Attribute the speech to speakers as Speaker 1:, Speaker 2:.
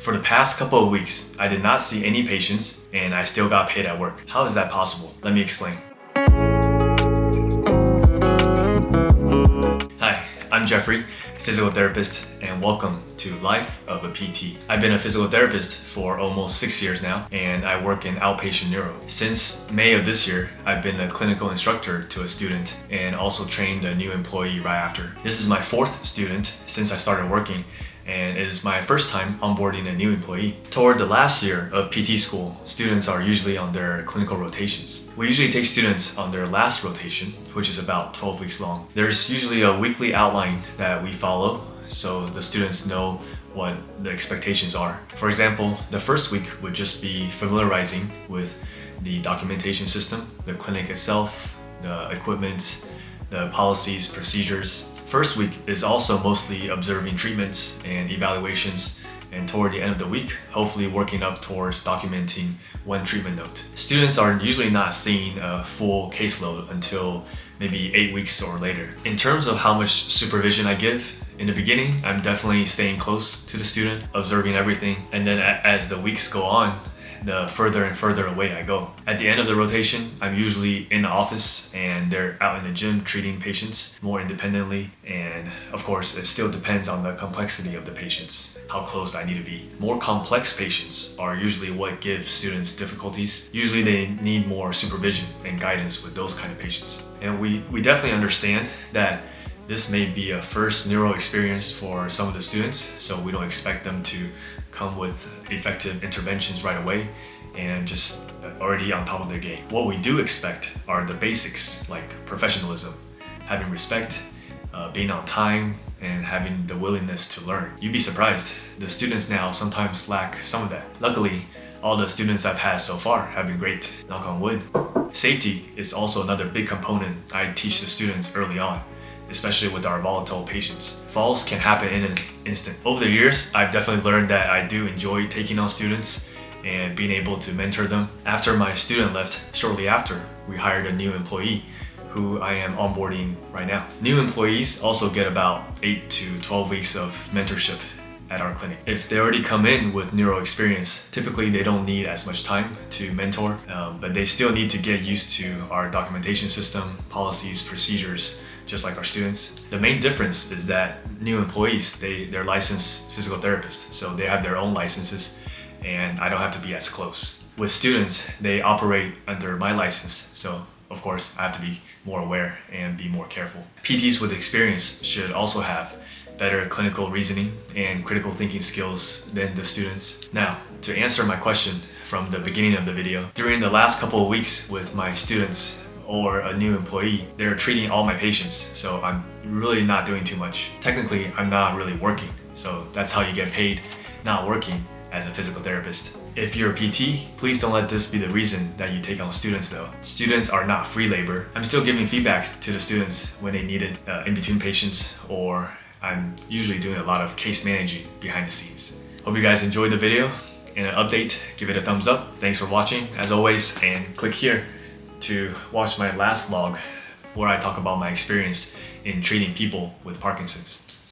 Speaker 1: For the past couple of weeks, I did not see any patients and I still got paid at work. How is that possible? Let me explain. Hi, I'm Jeffrey, physical therapist, and welcome to Life of a PT. I've been a physical therapist for almost 6 years now, and I work in outpatient neuro. Since May of this year, I've been a clinical instructor to a student and also trained a new employee right after. This is my 4th student since I started working, and it is my first time onboarding a new employee. Toward the last year of PT school, students are usually on their clinical rotations. We usually take students on their last rotation, which is about 12 weeks long. There's usually a weekly outline that we follow, so the students know what the expectations are. For example, the first week would just be familiarizing with the documentation system, the clinic itself, the equipment, the policies, procedures. First week is also mostly observing treatments and evaluations, and toward the end of the week, hopefully working up towards documenting one treatment note. Students are usually not seeing a full caseload until maybe 8 weeks or later. In terms of how much supervision I give, in the beginning, I'm definitely staying close to the student, observing everything, and then as the weeks go on, the further and further away I go. At the end of the rotation, I'm usually in the office and they're out in the gym treating patients more independently. And of course, it still depends on the complexity of the patients, how close I need to be. More complex patients are usually what give students difficulties. Usually they need more supervision and guidance with those kind of patients. And we definitely understand that this may be a first neuro experience for some of the students, so we don't expect them to come with effective interventions right away and just already on top of their game. What we do expect are the basics like professionalism, having respect, being on time, and having the willingness to learn. You'd be surprised, the students now sometimes lack some of that. Luckily, all the students I've had so far have been great, knock on wood. Safety is also another big component I teach the students early on, especially with our volatile patients. Falls can happen in an instant. Over the years, I've definitely learned that I do enjoy taking on students and being able to mentor them. After my student left, shortly after, we hired a new employee who I am onboarding right now. New employees also get about 8 to 12 weeks of mentorship at our clinic. If they already come in with neuro experience, typically they don't need as much time to mentor, but they still need to get used to our documentation system, policies, procedures, just like our students. The main difference is that new employees, they're licensed physical therapists, so they have their own licenses and I don't have to be as close. With students, they operate under my license, so of course I have to be more aware and be more careful. PTs with experience should also have better clinical reasoning and critical thinking skills than the students. Now, to answer my question from the beginning of the video, during the last couple of weeks with my students or a new employee, they're treating all my patients, so I'm really not doing too much. Technically, I'm not really working, so that's how you get paid, not working as a physical therapist. If you're a PT, please don't let this be the reason that you take on students though. Students are not free labor. I'm still giving feedback to the students when they need it in between patients, or I'm usually doing a lot of case managing behind the scenes. Hope you guys enjoyed the video and an update. Give it a thumbs up. Thanks for watching as always, and click here to watch my last vlog where I talk about my experience in treating people with Parkinson's.